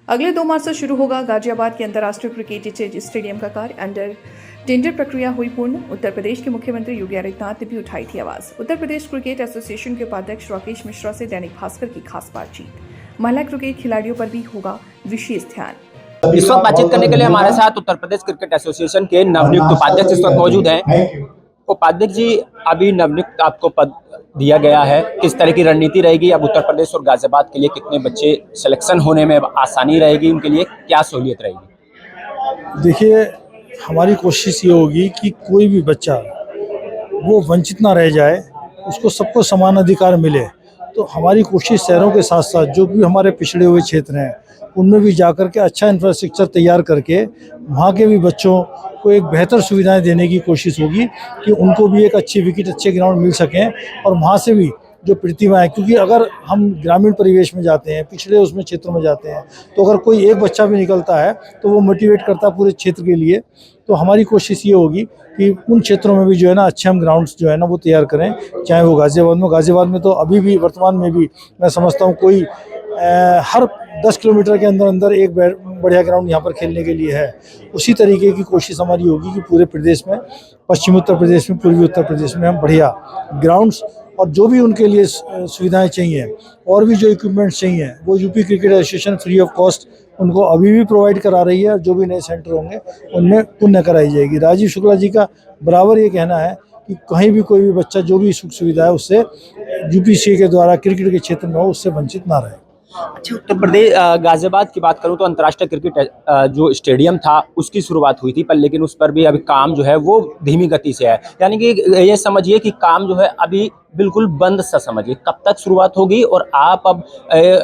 अगले 2 मार्च से शुरू होगा गाजियाबाद के अंतर्राष्ट्रीय क्रिकेट स्टेडियम का कार्य। अंडर टेंडर प्रक्रिया हुई पूर्ण। उत्तर प्रदेश के मुख्यमंत्री योगी आदित्यनाथ ने भी उठाई थी आवाज। उत्तर प्रदेश क्रिकेट एसोसिएशन के उपाध्यक्ष राकेश मिश्रा से दैनिक भास्कर की खास बातचीत। महिला क्रिकेट खिलाड़ियों पर भी होगा विशेष ध्यान। इस वक्त बातचीत करने के लिए हमारे साथ उत्तर प्रदेश क्रिकेट एसोसिएशन के नवनियुक्त उपाध्यक्ष इस वक्त मौजूद हैं। उपाध्यक्ष जी, अभी नवनियुक्त आपको पद दिया गया है, किस तरह की रणनीति रहेगी? अब उत्तर प्रदेश और गाजियाबाद के लिए कितने बच्चे सिलेक्शन होने में आसानी रहेगी, उनके लिए क्या सहूलियत रहेगी? देखिए, हमारी कोशिश ये होगी कि कोई भी बच्चा वो वंचित ना रह जाए, उसको सबको समान अधिकार मिले। तो हमारी कोशिश शहरों के साथ साथ जो भी हमारे पिछड़े हुए क्षेत्र हैं उनमें भी जाकर के अच्छा इंफ्रास्ट्रक्चर तैयार करके वहाँ के भी बच्चों को एक बेहतर सुविधाएं देने की कोशिश होगी कि उनको भी एक अच्छी विकेट, अच्छे ग्राउंड मिल सकें और वहाँ से भी जो प्रतिभाएं, क्योंकि अगर हम ग्रामीण परिवेश में जाते हैं, पिछड़े उसमें क्षेत्रों में जाते हैं, तो अगर कोई एक बच्चा भी निकलता है तो वो मोटिवेट करता है पूरे क्षेत्र के लिए। तो हमारी कोशिश ये होगी कि उन क्षेत्रों में भी जो है ना अच्छे हम ग्राउंड्स जो है ना वो तैयार करें, चाहे वो गाजियाबाद में तो अभी भी वर्तमान में भी मैं समझता हूँ कोई हर 10 किलोमीटर के अंदर अंदर एक बढ़िया ग्राउंड यहाँ पर खेलने के लिए है। उसी तरीके की कोशिश हमारी होगी कि पूरे प्रदेश में, पश्चिमी उत्तर प्रदेश में, पूर्वी उत्तर प्रदेश में हम बढ़िया ग्राउंड्स और जो भी उनके लिए सुविधाएं चाहिए और भी जो इक्विपमेंट्स चाहिए वो UP cricket association free of cost उनको अभी भी प्रोवाइड करा रही है। जो भी नए सेंटर होंगे उनमें पुण्य कराई जाएगी। राजीव शुक्ला जी का बराबर ये कहना है कि कहीं भी कोई भी बच्चा जो भी सुख सुविधा है उससे यूपीसीए के द्वारा क्रिकेट के क्षेत्र में हो उससे वंचित ना रहे। अच्छा, उत्तर प्रदेश गाजियाबाद की बात करूं तो अंतर्राष्ट्रीय क्रिकेट जो स्टेडियम था उसकी शुरुआत हुई थी, पर लेकिन उस पर भी अभी काम जो है वो धीमी गति से है। यानी कि ये समझिए कि काम जो है अभी बिल्कुल बंद सा समझिए। कब तक शुरुआत होगी और आप अब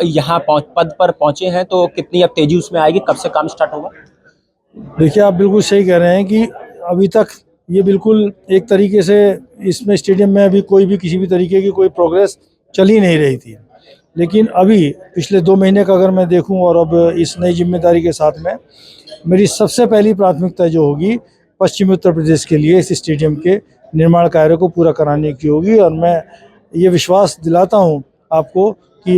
यहाँ पद पर पहुंचे हैं तो कितनी अब तेजी उसमें आएगी? कब से काम स्टार्ट होगा? देखिए, आप बिल्कुल सही कह रहे हैं कि अभी तक ये बिल्कुल एक तरीके से इसमें स्टेडियम में अभी कोई भी किसी भी तरीके की कोई प्रोग्रेस चल ही नहीं रही थी। लेकिन अभी पिछले 2 महीने का अगर मैं देखूं और अब इस नई जिम्मेदारी के साथ में मेरी सबसे पहली प्राथमिकता जो होगी पश्चिमी उत्तर प्रदेश के लिए इस स्टेडियम के निर्माण कार्य को पूरा कराने की होगी। और मैं ये विश्वास दिलाता हूं आपको कि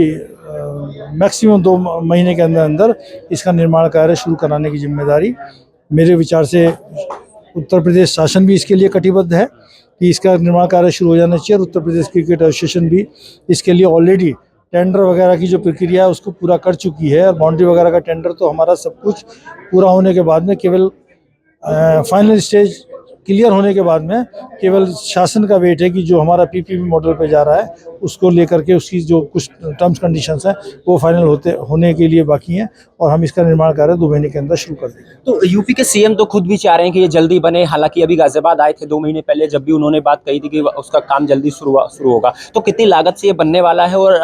मैक्सिमम 2 महीने के अंदर अंदर इसका निर्माण कार्य शुरू कराने की जिम्मेदारी मेरे विचार से उत्तर प्रदेश शासन भी इसके लिए कटिबद्ध है कि इसका निर्माण कार्य शुरू हो जाना चाहिए। और उत्तर प्रदेश क्रिकेट एसोसिएशन भी इसके लिए ऑलरेडी टेंडर वगैरह की जो प्रक्रिया है उसको पूरा कर चुकी है। और बाउंड्री वगैरह का टेंडर तो हमारा सब कुछ पूरा होने के बाद में केवल फाइनल स्टेज क्लियर होने के बाद में केवल शासन का वेट है कि जो हमारा पीपीपी मॉडल पे जा रहा है उसको लेकर के उसकी जो कुछ टर्म्स कंडीशंस हैं वो फाइनल होने के लिए बाकी हैं और हम इसका निर्माण कार्य 2 महीने के अंदर शुरू कर देंगे। तो यूपी के सीएम तो खुद भी चाह रहे हैं कि ये जल्दी बने। हालांकि अभी गाजियाबाद आए थे 2 महीने पहले, जब भी उन्होंने बात कही थी कि उसका काम जल्दी शुरू होगा। तो कितनी लागत से ये बनने वाला है और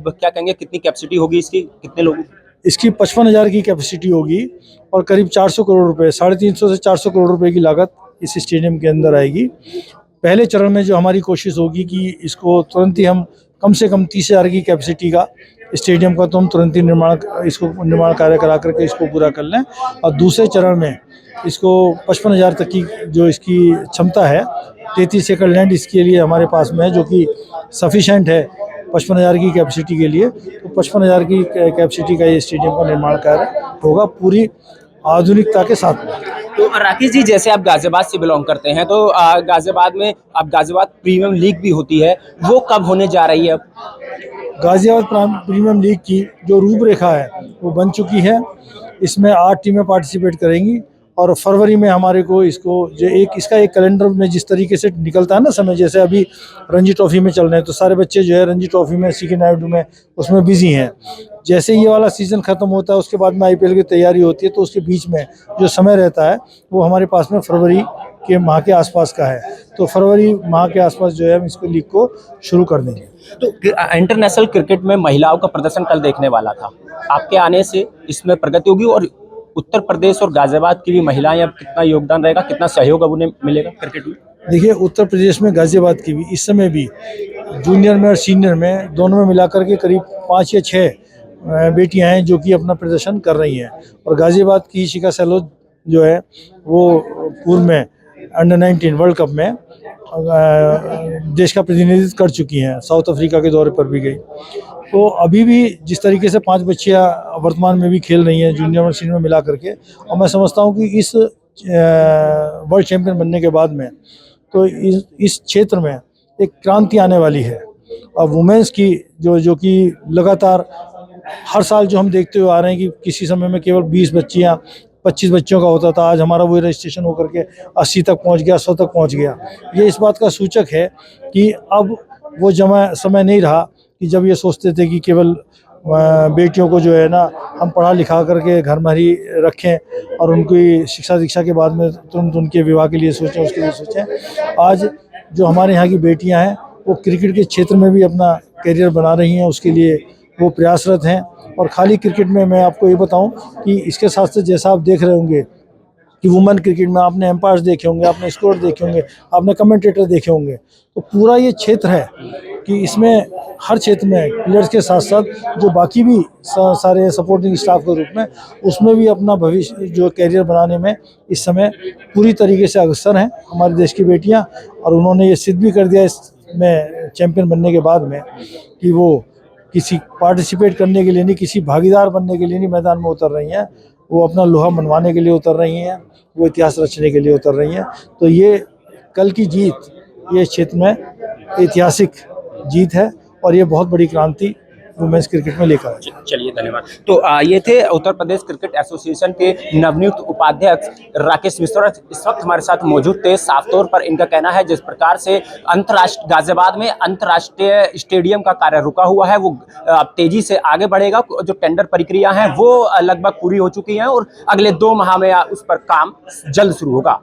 क्या कहेंगे, कितनी कैपेसिटी होगी इसकी, कितने लोग? इसकी 55,000 की कैपेसिटी होगी और करीब 400 करोड़ रुपए, 350 से 400 करोड़ रुपए की लागत इस स्टेडियम के अंदर आएगी। पहले चरण में जो हमारी कोशिश होगी कि इसको तुरंत ही हम कम से कम 30,000 की कैपेसिटी का स्टेडियम का तो हम तुरंत ही निर्माण कार्य करा करके इसको पूरा कर लें। और दूसरे चरण में इसको 55,000 तक की जो इसकी क्षमता है, 33 एकड़ लैंड इसके लिए हमारे पास में है जो कि सफिशेंट है 55,000 की कैपेसिटी के लिए। तो 55,000 की कैपेसिटी का ये स्टेडियम का निर्माण कार्य होगा पूरी आधुनिकता के साथ में। तो राकेश जी, जैसे आप गाजियाबाद से बिलोंग करते हैं तो गाजियाबाद में अब गाजियाबाद प्रीमियम लीग भी होती है, वो कब होने जा रही है? अब गाजियाबाद प्रीमियम लीग की जो रूपरेखा है वो बन चुकी है। इसमें 8 टीमें पार्टिसिपेट करेंगी और फरवरी में हमारे को इसका एक कैलेंडर में जिस तरीके से निकलता है ना समय, जैसे अभी रणजी ट्रॉफी में चल रहे हैं तो सारे बच्चे जो है रणजी ट्रॉफी में, सीके नायडू में, उसमें बिजी हैं। जैसे ये वाला सीज़न ख़त्म होता है उसके बाद में आईपीएल की तैयारी होती है, तो उसके बीच में जो समय रहता है वो हमारे पास में फरवरी के माह के आसपास का है। तो फरवरी माह के आसपास जो है हम इसको लीग को शुरू कर देंगे। तो इंटरनेशनल क्रिकेट में महिलाओं का प्रदर्शन कल देखने वाला था, आपके आने से इसमें प्रगति होगी और उत्तर प्रदेश और गाजियाबाद की भी महिलाएं अब कितना योगदान रहेगा, कितना सहयोग अब उन्हें मिलेगा क्रिकेट में? देखिए, उत्तर प्रदेश में गाजियाबाद की भी इस समय भी जूनियर में और सीनियर में दोनों में मिलाकर के करीब 5 या 6 बेटियां हैं जो कि अपना प्रदर्शन कर रही हैं। और गाजियाबाद की शिखा सहलोज जो है वो पूर्व में अंडर 19 वर्ल्ड कप में देश का प्रतिनिधित्व कर चुकी हैं, साउथ अफ्रीका के दौरे पर भी गई। तो अभी भी जिस तरीके से 5 बच्चियां वर्तमान में भी खेल रही हैं जूनियर और सीनियर में मिला करके, और मैं समझता हूं कि इस वर्ल्ड चैंपियन बनने के बाद में तो इस क्षेत्र में एक क्रांति आने वाली है। और वुमेन्स की जो कि लगातार हर साल जो हम देखते हुए आ रहे हैं कि किसी समय में केवल 20 बच्चियां 25 बच्चों का होता था, आज हमारा वो रजिस्ट्रेशन होकर के 80 तक पहुंच गया, 100 तक पहुंच गया। ये इस बात का सूचक है कि अब वो समय नहीं रहा कि जब ये सोचते थे कि केवल बेटियों को जो है ना हम पढ़ा लिखा करके घर में ही रखें और उनकी शिक्षा दीक्षा के बाद में तुरंत उनके विवाह के लिए सोचें, उसके लिए सोचें। आज जो हमारे यहाँ की बेटियाँ हैं वो क्रिकेट के क्षेत्र में भी अपना करियर बना रही हैं, उसके लिए वो प्रयासरत हैं। और खाली क्रिकेट में मैं आपको ये बताऊं कि इसके साथ साथ जैसा आप देख रहे होंगे कि वुमेन क्रिकेट में आपने एम्पायर्स देखे होंगे, आपने स्कोर देखे होंगे, आपने कमेंटेटर देखे होंगे, तो पूरा ये क्षेत्र है कि इसमें हर क्षेत्र में प्लेयर्स के साथ साथ जो बाकी भी सारे सपोर्टिंग स्टाफ के रूप में उसमें भी अपना भविष्य जो करियर बनाने में इस समय पूरी तरीके से अग्रसर हैं हमारे देश की बेटियां। और उन्होंने ये सिद्ध भी कर दिया इसमें चैंपियन बनने के बाद में कि वो किसी पार्टिसिपेट करने के लिए नहीं, किसी भागीदार बनने के लिए नहीं मैदान में उतर रही हैं, वो अपना लोहा मनवाने के लिए उतर रही हैं, वो इतिहास रचने के लिए उतर रही हैं। तो ये कल की जीत ये क्षेत्र में ऐतिहासिक जीत है और ये बहुत बड़ी क्रांति वुमेन्स क्रिकेट में लेकर आए। चलिए धन्यवाद। तो ये थे उत्तर प्रदेश क्रिकेट एसोसिएशन के नवनियुक्त उपाध्यक्ष राकेश मिश्रा, इस वक्त हमारे साथ मौजूद थे। साफ तौर पर इनका कहना है जिस प्रकार से गाजियाबाद में अंतर्राष्ट्रीय स्टेडियम का कार्य रुका हुआ है वो तेजी से आगे बढ़ेगा। जो टेंडर प्रक्रिया है वो लगभग पूरी हो चुकी है और अगले 2 माह में उस पर काम जल्द शुरू होगा।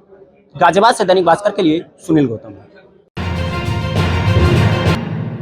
गाजियाबाद से दैनिक भास्कर के लिए सुनील गौतम।